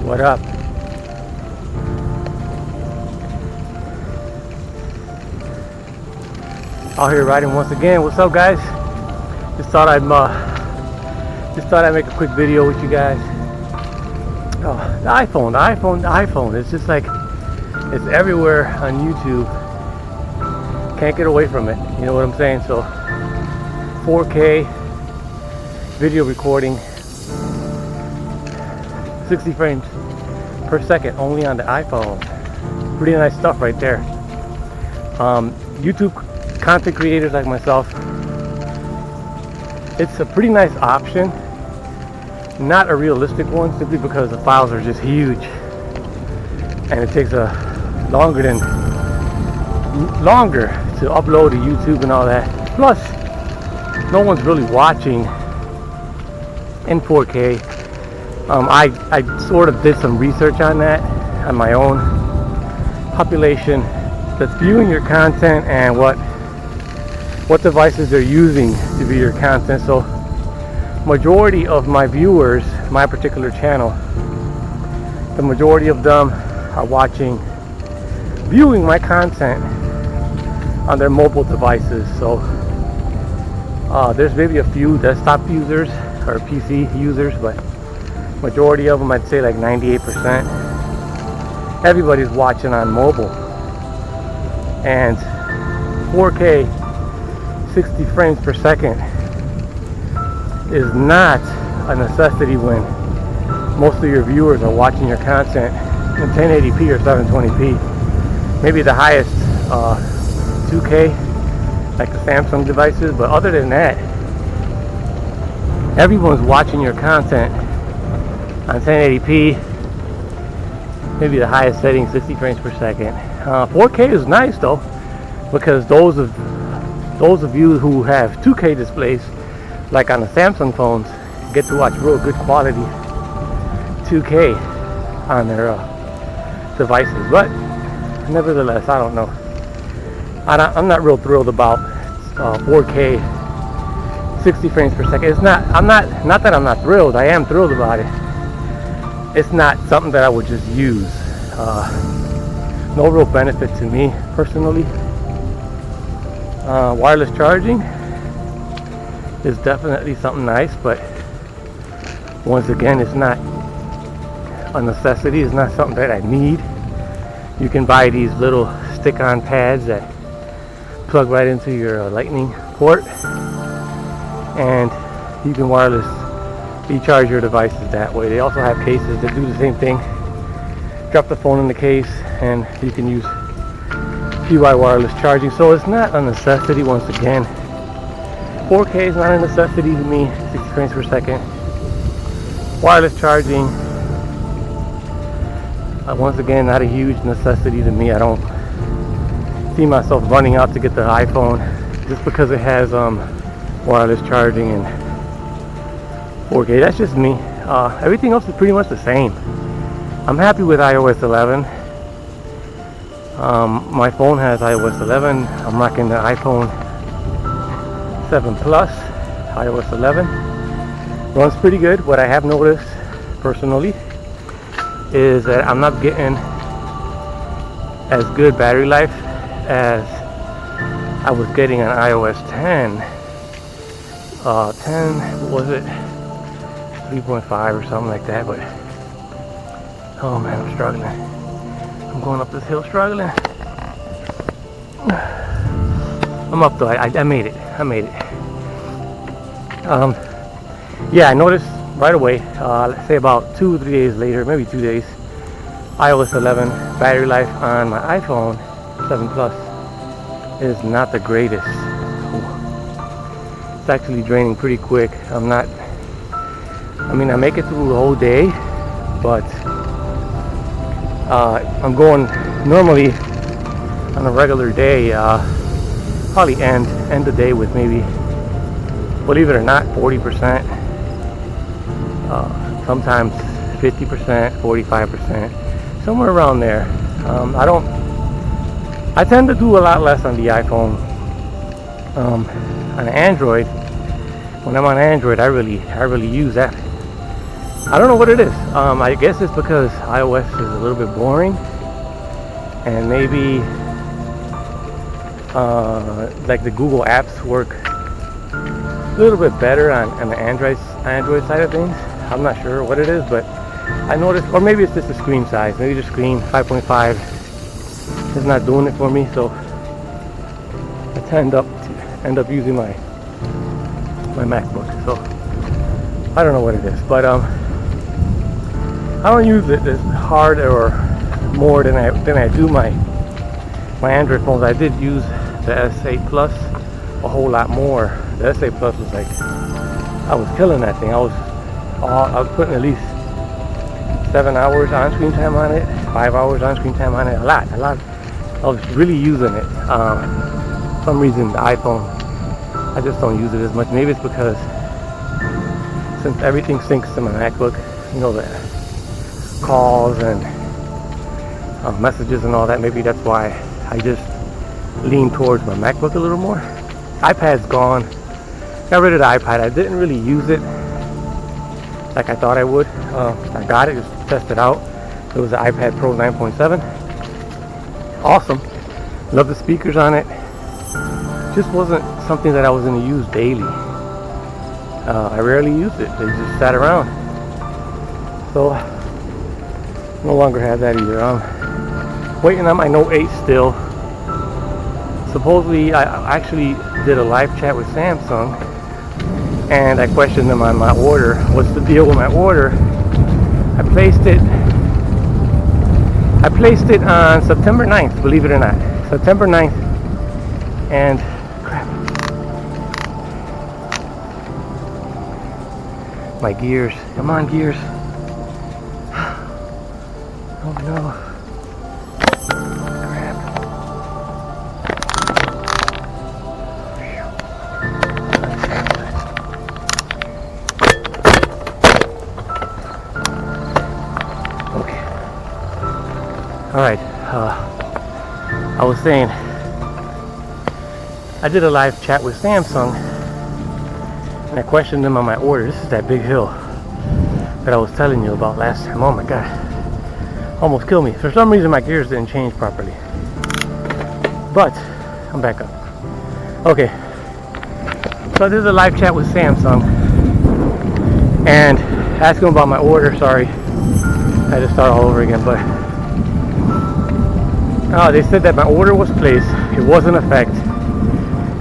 What up? Out here riding once again. What's up, guys? Just thought I'd make a quick video with you guys. Oh, the iPhone. It's just like it's everywhere on YouTube. Can't get away from it. You know what I'm saying? So 4K video recording, 60 frames per second only on the iPhone. Pretty nice stuff right there. YouTube content creators like myself, it's a pretty nice option. Not a realistic one, simply because the files are just huge and it takes longer to upload to YouTube and all that. Plus, no one's really watching in 4K. I sort of did some research on that on my own. Population that's viewing your content and what devices they're using to view your content. So majority of my viewers, my particular channel, the majority of them are viewing my content on their mobile devices. So there's maybe a few desktop users or PC users, but majority of them, I'd say like 98%, everybody's watching on mobile. And 4K 60 frames per second is not a necessity when most of your viewers are watching your content in 1080p or 720p. Maybe the highest 2K, like the Samsung devices, but other than that, everyone's watching your content on 1080p, maybe the highest setting, 60 frames per second. 4K is nice though, because those of you who have 2K displays, like on the Samsung phones, get to watch real good quality 2K on their devices. But nevertheless, I don't know. I'm not real thrilled about 4K 60 frames per second. It's not. Not that I'm not thrilled. I am thrilled about it. It's not something that I would just use. No real benefit to me personally. Wireless charging is definitely something nice, but once again, it's not a necessity. It's not something that I need. You can buy these little stick-on pads that plug right into your lightning port, and you can wireless recharge your devices that way. They also have cases that do the same thing. Drop the phone in the case and you can use PY wireless charging. So it's not a necessity. Once again, 4K is not a necessity to me. 60 frames per second. Wireless charging, once again, not a huge necessity to me. I don't see myself running out to get the iPhone just because it has wireless charging and 4K. That's just me. Everything else is pretty much the same. I'm happy with iOS 11. My phone has iOS 11. I'm rocking the iPhone 7 Plus, iOS 11. Runs pretty good. What I have noticed personally is that I'm not getting as good battery life as I was getting on iOS 10. 10, what was it? 3.5 or something like that. But oh man, I'm struggling. I'm going up this hill struggling. I'm up though. I made it. Yeah, I noticed right away, let's say about 2 or 3 days later, maybe 2 days, iOS 11 battery life on my iPhone 7 Plus is not the greatest. It's actually draining pretty quick. I make it through the whole day, but I'm going normally on a regular day, probably end the day with maybe, believe it or not, 40%, sometimes 50%, 45%, somewhere around there. I tend to do a lot less on the iPhone. On Android, when I'm on Android, I really use that I don't know what it is. I guess it's because iOS is a little bit boring, and maybe like the Google apps work a little bit better on the Android side of things. I'm not sure what it is, but I noticed, or maybe it's just the screen size. Maybe the screen 5.5 is not doing it for me, so I end up using my MacBook. So I don't know what it is, but I don't use it as hard or more than I do my Android phones. I did use the S8 Plus a whole lot more. The S8 Plus was like, I was killing that thing. I was putting at least 7 hours on screen time on it, 5 hours on screen time on it, a lot. I was really using it. For some reason the iPhone, I just don't use it as much. Maybe it's because since everything syncs to my MacBook, you know, the calls and messages and all that, maybe that's why I just lean towards my MacBook a little more. iPad's gone. Got rid of the iPad. I didn't really use it like I thought I would. I got it just to test it out. It was the iPad Pro 9.7. Awesome. Love the speakers on it. Just wasn't something that I was going to use daily. I rarely used it. They just sat around. So no longer have that either. Waiting on my Note 8 still. Supposedly I actually did a live chat with Samsung, and I questioned them on my order. What's the deal with my order? I placed it on September 9th, believe it or not. September 9th, and crap, my gears, come on gears. Oh no. Alright, I was saying, I did a live chat with Samsung, and I questioned them on my order. This is that big hill that I was telling you about last time. Oh my god, almost killed me. For some reason my gears didn't change properly, but I'm back up. Okay, so I did a live chat with Samsung and asked them about my order. Sorry, I had to start all over again, but they said that my order was placed. It was in effect.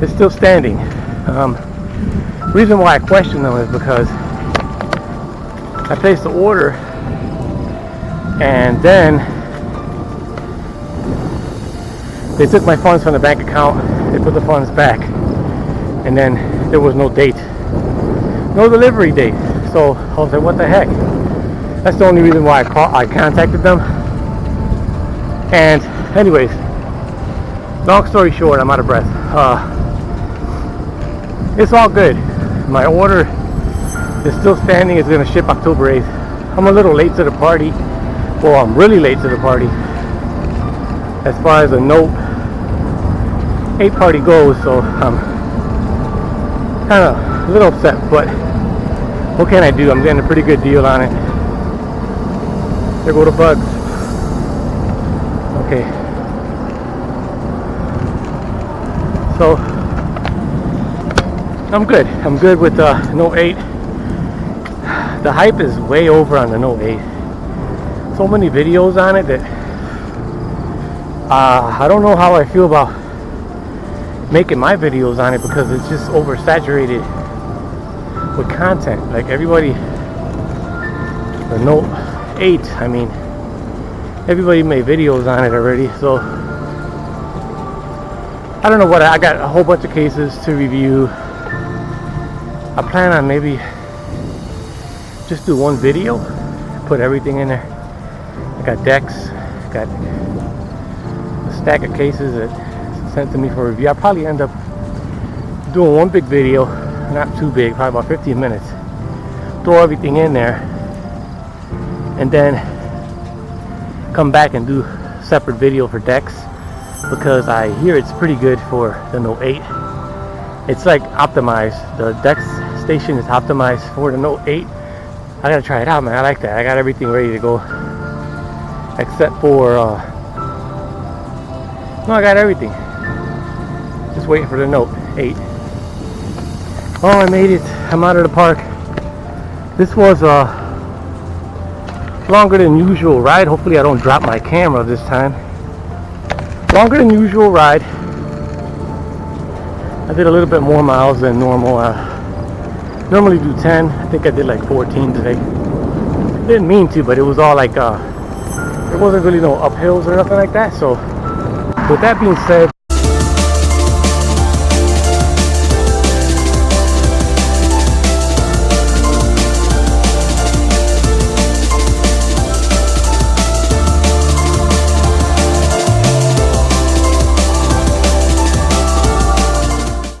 It's still standing. Reason why I questioned them is because I placed the order, and then they took my funds from the bank account. They put the funds back, and then there was no date, no delivery date. So I was like, what the heck? That's the only reason why I contacted them. And anyways, long story short, I'm out of breath. It's all good. My order is still standing. It's going to ship October 8th. I'm a little late to the party. Well, I'm really late to the party as far as the Note 8 party goes, so I'm kind of a little upset, but what can I do? I'm getting a pretty good deal on it. There go the bugs. Okay, so I'm good. I'm good with the Note 8. The hype is way over on the Note 8. So many videos on it that I don't know how I feel about making my videos on it, because it's just oversaturated with content. Like everybody, the Note 8, I mean, everybody made videos on it already, so I don't know what. I got a whole bunch of cases to review. I plan on maybe just do one video, put everything in there. I got decks, got a stack of cases that sent to me for review. I'll probably end up doing one big video, not too big, probably about 15 minutes. Throw everything in there, and then come back and do separate video for decks, because I hear it's pretty good for the Note 8. It's like optimized. The DeX station is optimized for the Note 8. I gotta try it out, man. I like that. I got everything ready to go, except for no, I got everything. Just waiting for the note 8. Oh, I made it. I'm out of the park. This was a longer than usual ride. Hopefully I don't drop my camera this time. Longer than usual ride. I did a little bit more miles than normal. Normally do 10. I think I did like 14 today. Didn't mean to, but it was all like there wasn't really no uphills or nothing like that. So with that being said,